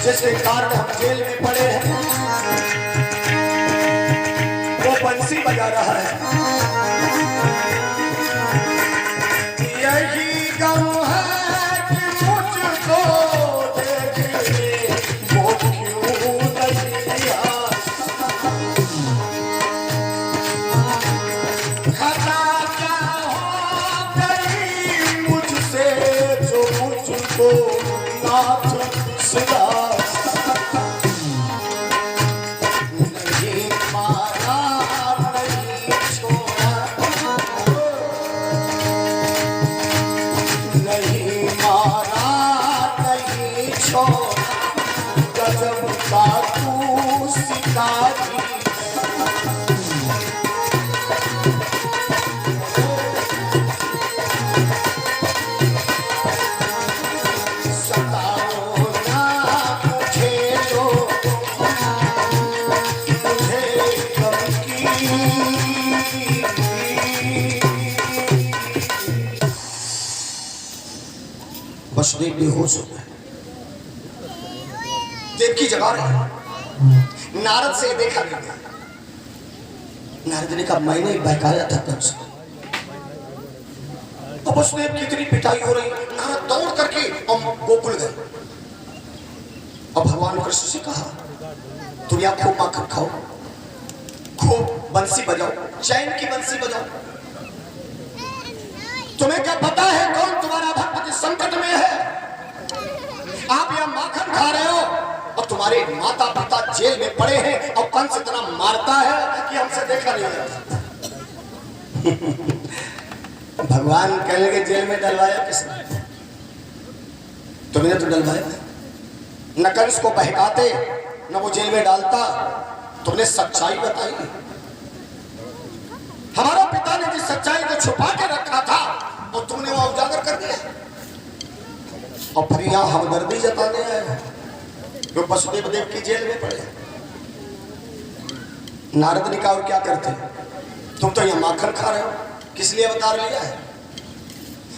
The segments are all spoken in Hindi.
जिसके कारण हम जेल में पड़े हैं, वो बंसी बजा रहा है। यही गम है कि मुझको देखने वो क्यों नहीं आता। खता क्या हो गई मुझसे जो मुझको नाथ सदा वसुदेव बेहोश हो गए। देव की जगह रहे। नारद से देखा नहीं गया। नारद ने कहा मैंने बहकाया था कंस को। अब वसुदेव की इतनी पिटाई हो रही, नारद दौड़ करके और गोकुल गए। अब भगवान कृष्ण से कहा तुम यहाँ खूब माखन खाओ, खूब बंसी बजाओ, चैन की बंसी बजाओ। तुम्हें क्या पता है कौन तुम्हारा भक्त संकट में है? आप यहाँ माखन खा रहे हो और तुम्हारे माता पिता जेल में पड़े हैं और कंस इतना मारता है कि हमसे देखा नहीं जाता। भगवान कहने लगे जेल में डलवाया किसने? तुमने तो डलवाया। न कंस को बहकाते न वो जेल में डालता, तुमने सच्चाई बताई। हमारा पिता ने जिस सच्चाई को छुपा के रखा था और तुमने वहां उजागर कर दिया और फिर यहां हमदर्दी जताने आए जो वसुदेव देव की जेल में पड़े। नारद ने कहा और क्या करते? तुम तो यहां माखन खा रहे हो, किस लिए अवतार लिया है?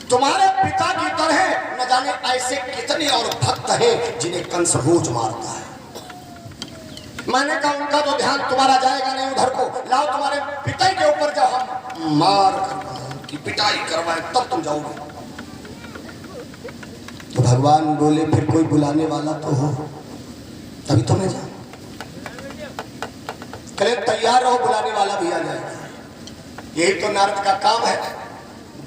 तुम्हारे पिता की तरह न जाने ऐसे कितने और भक्त हैं जिन्हें कंस रोज मारता है। मैंने कहा उनका तो ध्यान तुम्हारा जाएगा नहीं उधर को, लाओ तुम्हारे पिता के ऊपर जाओ, हम मार की पिटाई करवाए तब तुम जाओगे। तो भगवान बोले फिर कोई बुलाने वाला तो हो तभी तो मैं जाऊं। कहे तैयार रहो, बुलाने वाला भी आ जाएगा। यही तो नारद का काम है,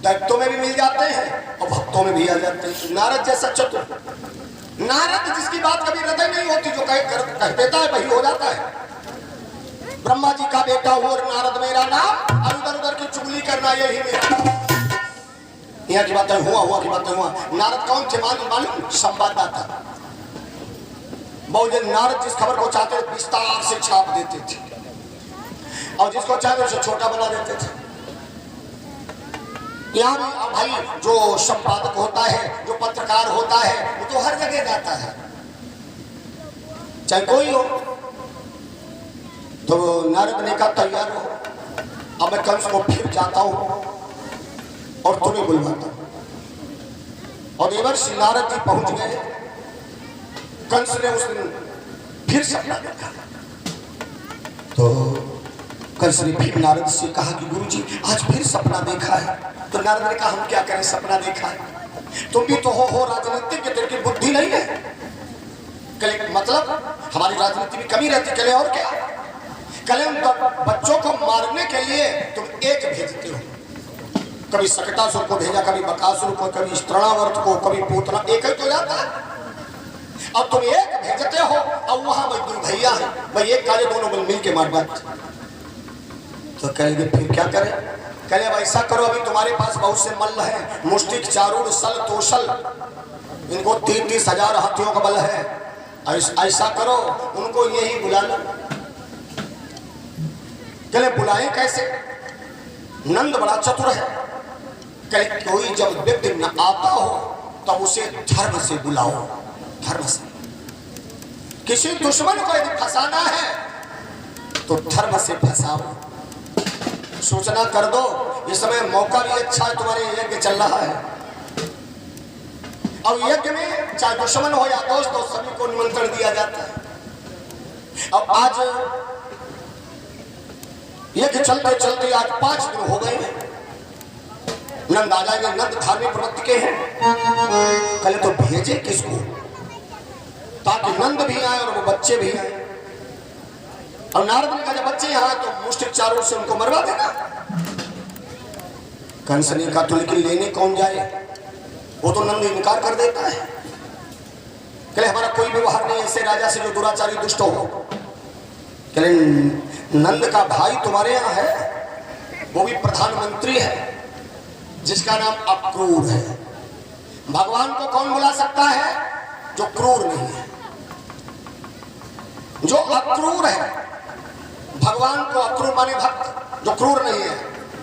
दैत्यों में भी मिल जाते हैं और भक्तों में भी आ जाते हैं। नारद जैसा चतुर, नारद जिसकी बात कभी हृदय नहीं होती, जो कह देता है वही हो जाता है। ब्रह्मा जी का बेटा हूं और नारद मेरा नाम, और उधर उधर की चुगली करना यही मेरा। यहाँ की बातें हुआ की बातें हुआ। नारद कौन थे मालूम? संवाददाता। बहुजन नारद जिस खबर को चाहते थे विस्तार से छाप देते थे और जिसको चाहते उसे छोटा बना देते थे। यहाँ भी भाई जो संपादक होता है, जो पत्रकार होता है, वो तो हर जगह जाता है, चाहे कोई हो। तो नारद ने कहा तैयार हो, अब मैं कंस को फिर जाता हूं और तुम्हें बुलवाता हूं। और देवर्षि नारद जी पहुंच गए। कंस ने उस दिन फिर सपना देखा। तो कंस ने फिर नारद से कहा कि गुरुजी आज फिर सपना देखा है। तो नारद ने कहा हम क्या करें, सपना देखा है, तुम भी तो हो राजनीतिक, तेरे की बुद्धि नहीं है। कले मतलब हमारी राजनीति में कमी रहती, कले और क्या? कले उन बच्चों को मारने के लिए तुम एक भेजते हो, कभी सकटासुर को भेजा, कभी बकासुर को, कभी स्त्रणावर्त को, कभी पूतना, एक ही तो जाता है। अब तुम एक भेजते हो और वहां मजदूर भैया है, भाई एक काले दोनों मिल के मार बात। तो कहेंगे फिर क्या करें? कहे अब ऐसा करो, अभी तुम्हारे पास बहुत से मल्ल हैं, मुष्टिक, चारूढ़, सल, तोशल, इनको 30-30 हजार हाथियों का बल है। ऐसा करो उनको यही बुला लो। चले बुलाए कैसे? नंद बड़ा चतुर है। कहे कोई जब व्यक्ति न आता हो तब उसे धर्म से बुलाओ, धर्म से। किसी दुश्मन को यदि फंसाना है तो धर्म से फंसाओ। सूचना कर दो, इस समय मौका भी अच्छा है, तुम्हारे यज्ञ चल रहा है और यज्ञ में चाहे दुश्मन हो या दोस्त हो सभी को निमंत्रण दिया जाता है। अब आज यज्ञ चलते चलते आज 5 दिन हो गए हैं। नंद आ जाएंगे, नंद धार्मिक प्रवृत्ति के हैं। कल तो भेजे किसको ताकि नंद भी आए और वो बच्चे भी आए। और नारद ने कहा जब बच्चे यहाँ तो मुष्टिक चारों से उनको मरवा देना। कंस ने कहा तो लेकिन लेने कौन जाए? वो तो नंद इनकार कर देता है, कहले हमारा कोई व्यवहार नहीं ऐसे राजा से जो दुराचारी दुष्ट हो। कहले नंद का भाई तुम्हारे यहाँ है, वो भी प्रधानमंत्री है जिसका नाम अक्रूर है। भगवान को कौन बुला सकता है? जो क्रूर नहीं है, जो अक्रूर है। भगवान को अक्रूर माने भक्त, जो क्रूर नहीं है,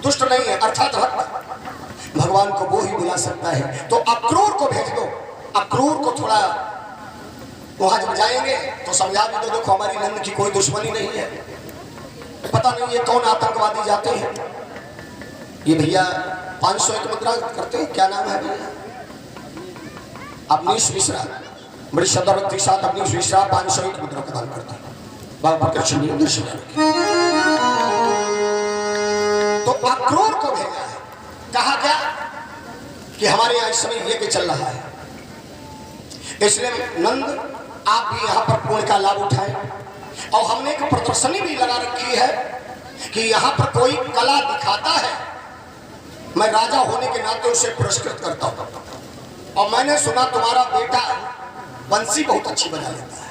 दुष्ट नहीं है अर्थात भक्त, भगवान को वो ही बुला सकता है। तो अक्रूर को भेज दो। अक्रूर को थोड़ा वहां जब जाएंगे तो समझा भी दो, देखो हमारी नंद की कोई दुश्मनी नहीं है, पता नहीं ये कौन आतंकवादी जाते हैं। ये भैया 501 मुद्रा करते हैं, क्या नाम है भैया? अवनीश मिश्रा, बड़ी श्रद्धा के साथ अवनीश मिश्रा 501 मुद्रा प्रदान करते हैं। बाबा कृष्ण जी दर्शन तो अक्रूर को भेजा है। कहा क्या कि हमारे यहाँ इस समय यज्ञ चल रहा है, इसलिए नंद आप भी यहाँ पर पुण्य का लाभ उठाएं। और हमने एक प्रदर्शनी भी लगा रखी है कि यहाँ पर कोई कला दिखाता है, मैं राजा होने के नाते उसे पुरस्कृत करता हूँ। और मैंने सुना तुम्हारा बेटा बंसी बहुत अच्छी बजा लेता है,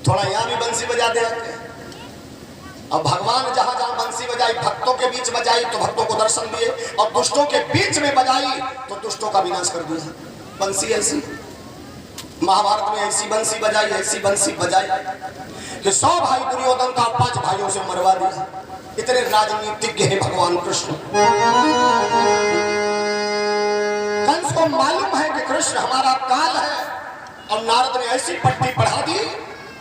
थोड़ा यहाँ भी बंसी बजा दे। अब भगवान जहां जहां बंसी बजाई, भक्तों के बीच बजाई तो भक्तों को दर्शन दिए, और दुष्टों के बीच में बजाई तो दुष्टों का विनाश कर दिया। बंसी ऐसी महाभारत में ऐसी बंसी बजाई, ऐसी बंसी बजाई कि 100 भाई दुर्योधन का 5 भाइयों से मरवा दिया। इतने राजनीतिज्ञ है भगवान कृष्ण। कंस को मालूम है कि कृष्ण हमारा काल है, और नारद ने ऐसी पट्टी बढ़ा दी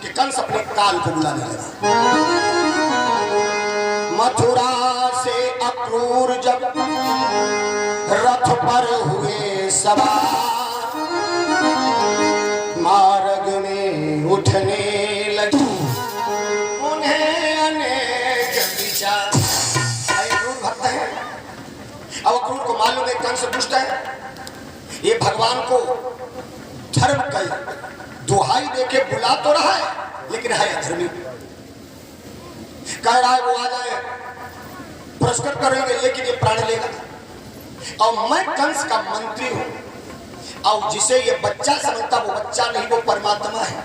कि कंस अपने काल को बुलाने लगा। मथुरा से अक्रूर जब रथ पर हुए सवार, मार्ग में उठने लगी उन्हें अनेक विचार। अक्रूर भक्त है, अब अक्रूर को मालूम है कंस दुष्ट है, ये भगवान को धर्म का दुहाई देके बुला तो रहा है लेकिन है अधर्मी। कह रहा है वो आ जाए पुरस्कार करेंगे लेकिन ये प्राण लेगा। और मैं कंस का मंत्री हूं, और जिसे ये बच्चा समझता वो बच्चा नहीं, वो परमात्मा है।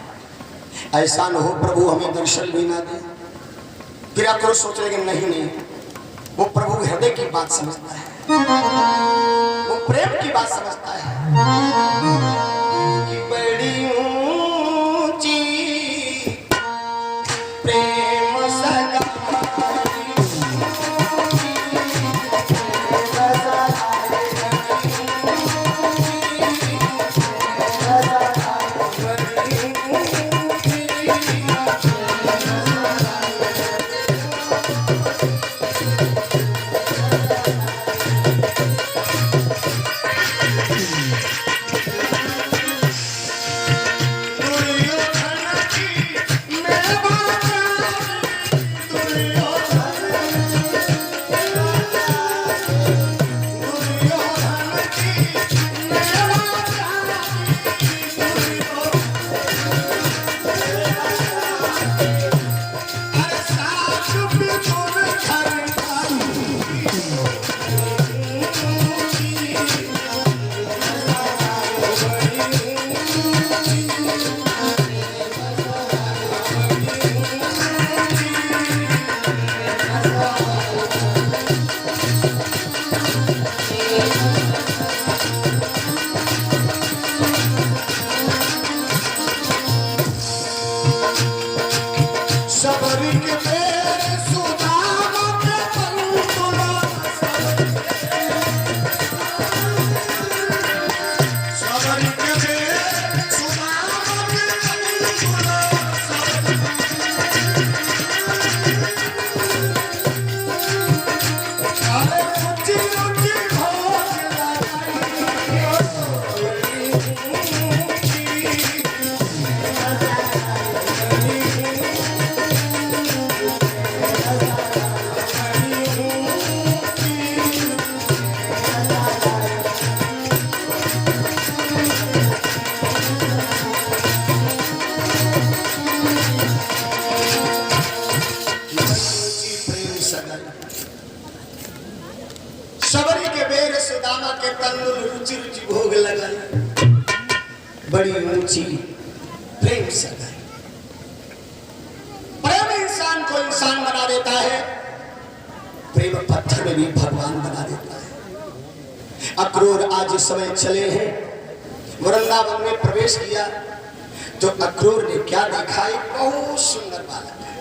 ऐसा न हो प्रभु हमें दर्शन भी ना दे। फिर आप तो सोच लेंगे नहीं, वो प्रभु हृदय की बात समझता है, वो प्रेम की बात समझता है कि बड़ी ऊंची प्रेम सगा के तंदुल रुचि रुचि भोग लगाई, बड़ी ऊंची प्रेम सगाई। प्रेम इंसान को इंसान बना देता है, प्रेम पत्थर में भी भगवान बना देता है। अक्रूर आज इस समय चले हैं, वृंदावन में प्रवेश किया तो अक्रूर ने क्या देखा? एक बहुत सुंदर बालक है,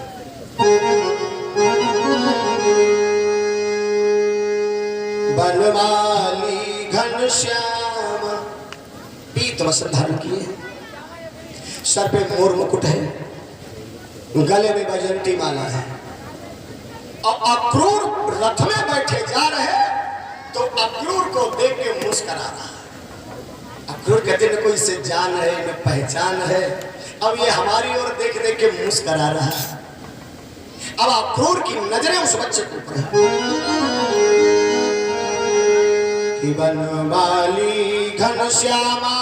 बनवाली घनश्याम, पीत वस्त्र धारण किए, सर पे मोर मुकुट है, गले में वैजयंती माला है, और अक्रूर रथ में बैठे जा रहे तो अक्रूर को देख के मुस्कुरा रहा है। अक्रूर कहते न कोई से जान है न पहचान है, अब ये हमारी ओर देख देख के मुस्कुरा रहा है। अब अक्रूर की नजरें उस बच्चे के ऊपर है कि बनवाली घनश्यामा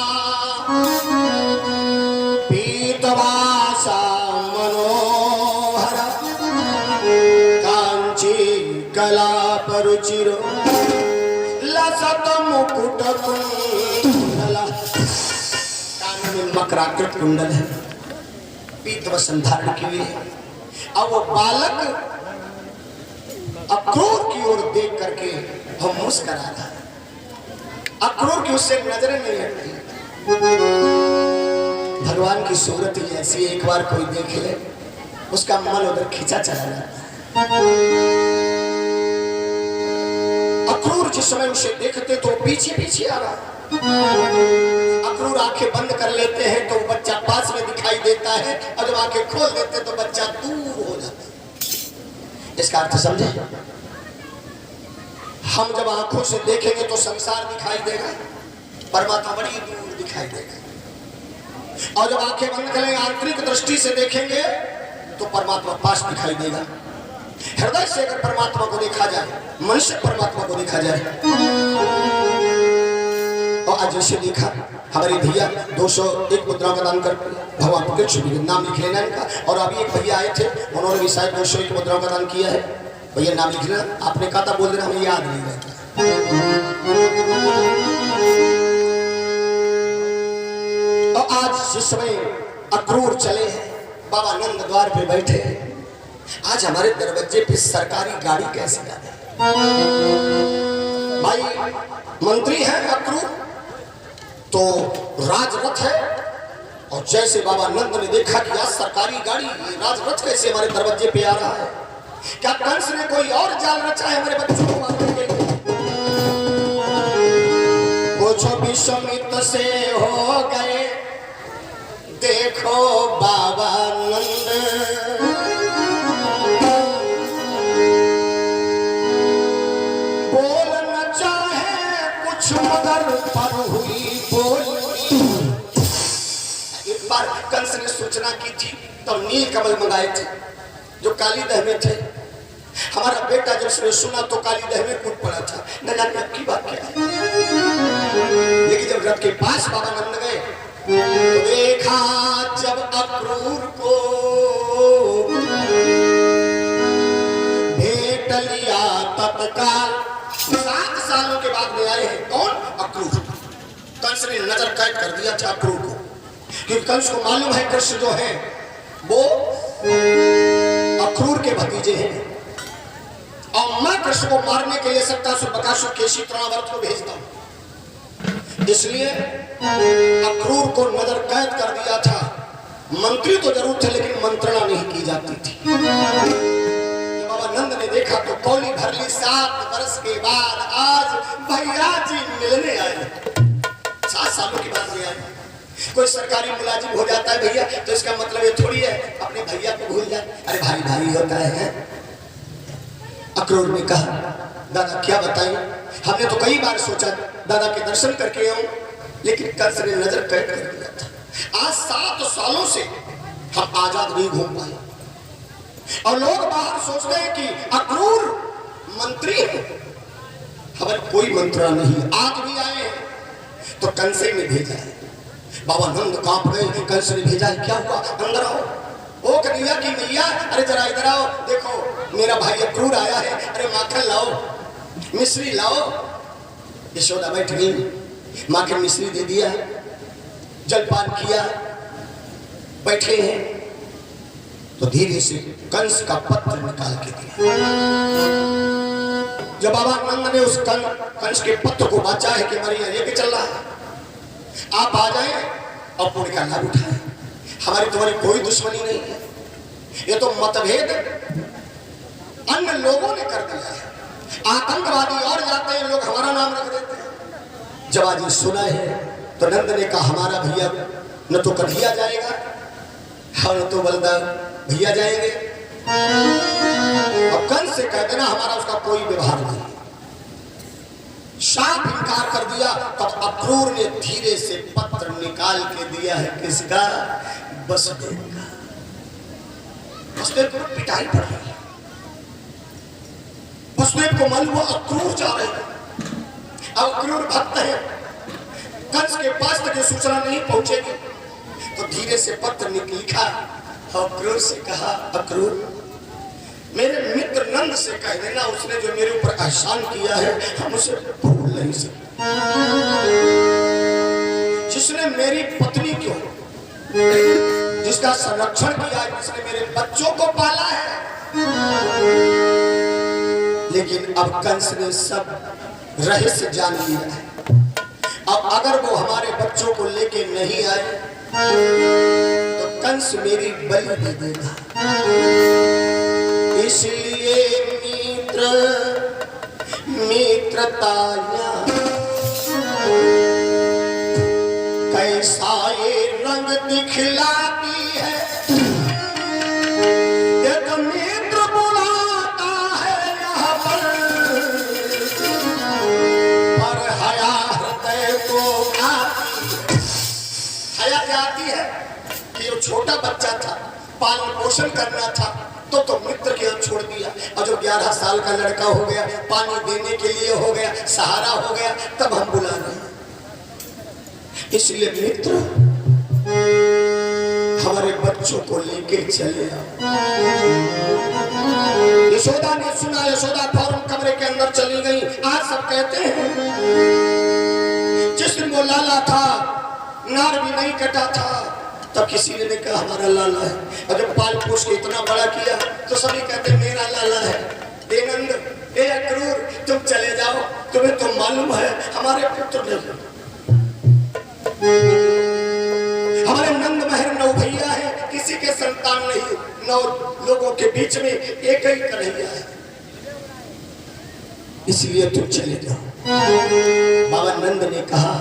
पीतवासा मनोहर कांची कला परुचिर लसत मुकुट कुंडला, कान में मकराकृत कुंडल है, पीतवसन धारण किए। अब वो बालक अक्रूर की ओर देख करके हम मुस्कुरा रहा है, अक्रूर की उससे नजरें नहीं हटती। भगवान की सूरत ही ऐसी, एक बार कोई देख ले उसका मन उधर खींचा चला जाता है। अक्रूर जिस समय उसे देखते तो पीछे पीछे आ रहा, अक्रूर आंखें बंद कर लेते हैं तो बच्चा पास में दिखाई देता है, और जब आंखें खोल देते तो बच्चा दूर हो जाता है। इसका अर्थ समझे? हम जब आंखों से देखेंगे तो संसार दिखाई देगा, परमात्मा बड़ी दूर दिखाई देगा, और जब आंखें बंद करेंगे आंतरिक दृष्टि से देखेंगे तो परमात्मा पास दिखाई देगा। हृदय से अगर परमात्मा को देखा जाए, मन से परमात्मा को देखा जाए, और आज जैसे देखा हमारे भैया 201 मुद्राओं का दान कर भगवान कृष्ण नाम लिख लेना इनका, और अभी एक भैया आए थे उन्होंने भी शायद 201 मुद्राओं का दान किया है, भैया नाम लिखना, आपने कहा था बोल देना, हमें याद नहीं रहता। और आज जिस समय अक्रूर चले हैं, बाबा नंद द्वार पे बैठे हैं, आज हमारे दरवाजे पे सरकारी गाड़ी कैसे आ गई? भाई मंत्री है अक्रूर तो राजरथ है, और जैसे बाबा नंद ने देखा कि आज सरकारी गाड़ी, ये राजरथ कैसे हमारे दरवाजे पे आ रहा है, क्या कंस ने कोई और जाल रचा है हमारे बच्चों को मारने के लिए? कुछ विषमित से हो गए देखो बाबा नंद, बोल न चाहे कुछ मगर पर हुई बोली। एक बार कंस ने सूचना की थी तो नील कमल मंगाए थे जो काली दह में थे, हमारा बेटा जब उसने सुना तो काली दह में कूद पड़ा था, न जाने अब की बात क्या है। लेकिन जब रथ के पास बाबा नंद गए तो देखा जब अक्रूर को भेंट लिया तत्काल, 7 सालों के बाद में आए हैं कौन? अक्रूर। कंस ने नजर कैद कर दिया था अक्रूर को, क्योंकि कंस को मालूम है कृष्ण जो है वो अक्रूर के भतीजे हैं, और मैं कृष्ण को मारने के लिए सत्तासुर बकासुर केशी तृणावर्त को भेजता हूं, इसलिए अक्रूर को नजर कैद कर दिया था। मंत्री तो जरूर थे लेकिन मंत्रणा नहीं की जाती थी। बाबा नंद ने देखा तो कौली भर ली, 7 वर्ष के बाद आज भैया जी मिलने आए, 7 सालों के बाद में आए। कोई सरकारी मुलाजिम हो जाता है भैया तो इसका मतलब ये थोड़ी है अपने भैया को भूल जाए, अरे भाई भाई होता है। अक्रूर ने कहा दादा क्या बताएं, हमने तो कई बार सोचा दादा के दर्शन करके आऊं, लेकिन कंस ने नजर कैद कर दिया था। आज 7 सालों से हम आजाद नहीं घूम पाए, और लोग बाहर सोचते हैं कि अक्रूर मंत्री है, हमारे कोई मंत्रणा नहीं। आज भी आए हैं तो कंस ने भेजा है, बाबा नंद कांप गए, कंस ने भेजा है, क्या हुआ अंदर आओ। ओ कन्हैया की मैया, अरे जरा इधर आओ, देखो मेरा भाई अक्रूर आया है, अरे माखन लाओ, मिश्री लाओ। यशोदा बैठ गई, माँ के मिश्री दे दिया, जलपान किया, बैठे हैं तो धीरे से कंस का पत्र निकाल के दिया। जब बाबा नंद ने उस कंस के पत्र को बांचा है कि हमारे ये चल रहा है, आप आ जाए और पुण्य का लाभ उठाए, हमारी तुम्हारी कोई दुश्मनी नहीं है, ये तो मतभेद अन्य लोगों ने कर दिया है, आतंकवादी और जाते हैं लोग हमारा नाम रख देते हैं। जब आज ये सुना है तो नंद ने कहा हमारा भैया न तो कन्हैया जाएगा और न तो बलदान भैया जाएंगे, और कंस से कह देना हमारा उसका कोई व्यवहार नहीं। साफ इनकार कर दिया। तब अक्रूर ने धीरे से पत्र निकाल के दिया है, किसका? वसुदेव का। वसुदेव को पिटाई पड़ रही है, वसुदेव को मालूम हुआ अक्रूर जा रहे हैं, अब अक्रूर भक्त है, कंस के पास तक ये सूचना नहीं पहुंचेगी, तो धीरे से पत्र लिखा, अक्रूर से कहा अक्रूर मेरे मित्र नंद से कह देना, उसने जो मेरे ऊपर एहसान किया है हम उसे भूल नहीं सकते, जिसने मेरी पत्नी को, जिसका संरक्षण किया है, जिसने मेरे बच्चों को पाला है, लेकिन अब कंस ने सब रहस्य जान लिया है। अब अगर वो हमारे बच्चों को लेके नहीं आए तो कंस मेरी बलि दे देगा, इसलिए मित्रताया कैसा ये रंग दिखलाती है, एक मित्र बुलाता है यहाँ पर हया हृदय को आती, हया क्या आती है कि वो छोटा बच्चा था, पालन पोषण करना था तो मित्र के यहाँ छोड़ दिया, और जब 11 साल का लड़का हो गया, पानी देने के लिए हो गया, सहारा हो गया, तब हम बुला रहे हैं। इसलिए मित्र हमारे बच्चों को लेके चले आओ। यशोदा ने सुना, यशोदा फौरन कमरे के अंदर चली गई। आज सब कहते हैं जिस दिन वो लाला था, नार भी नहीं कटा था, तब किसी ने कहा हमारा लाला है, और जब पाल पोष के इतना बड़ा किया तो सभी कहते मेरा लाला है। ए नंद, ए अक्रूर, तुम चले जाओ, तुम्हें तो मालूम है हमारे पुत्र नहीं, हमारे नंद महर 9 भैया है, किसी के संतान नहीं, 9 लोगों के बीच में एक ही कन्हैया है, इसलिए तुम चले जाओ। बाबा नंद ने कहा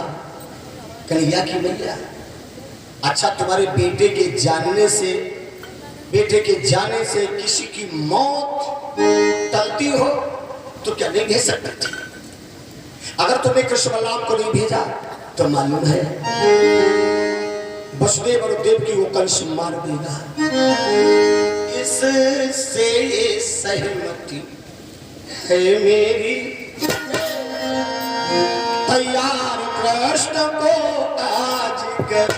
कन्हैया की मैया, अच्छा तुम्हारे बेटे के जाने से किसी की मौत टलती हो तो क्या नहीं भेज सकती थी? अगर तुमने कृष्ण बलराम को नहीं भेजा तो मालूम है वसुदेव और देव की वो कंस मार देगा। इससे सहमति है मेरी, तैयार कृष्ण को आज कर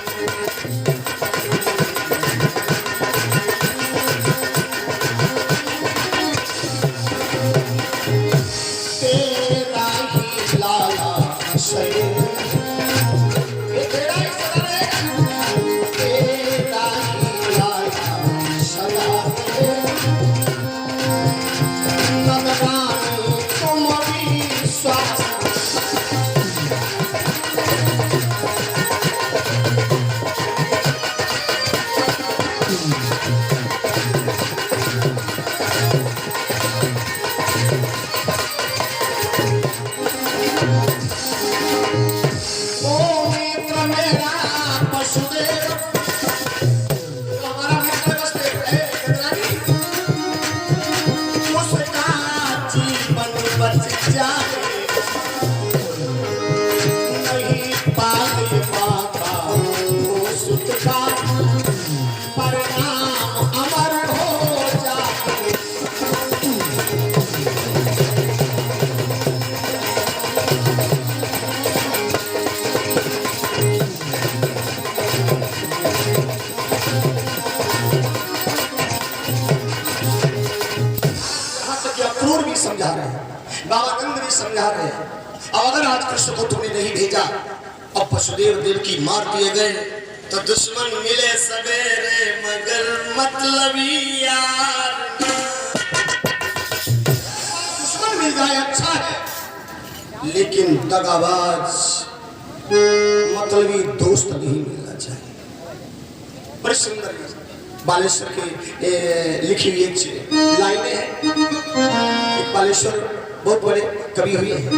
समझा रहे हैं, बाबा नंद भी समझा रहे हैं, अब अगर आज कृष्ण को तुमने नहीं भेजा और वसुदेव देव की मार दिए गए तो दुश्मन मिले सवेरे मगर मतलबी यार दुश्मन मिल जाए अच्छा है, लेकिन दगाबाज मतलबी दोस्त नहीं मिलना चाहिए। बड़ी सुंदर बालेश्वर की लिखी हुई एक लाइनें हैं। एक बालेश्वर बहुत बड़े कवि हुए हैं।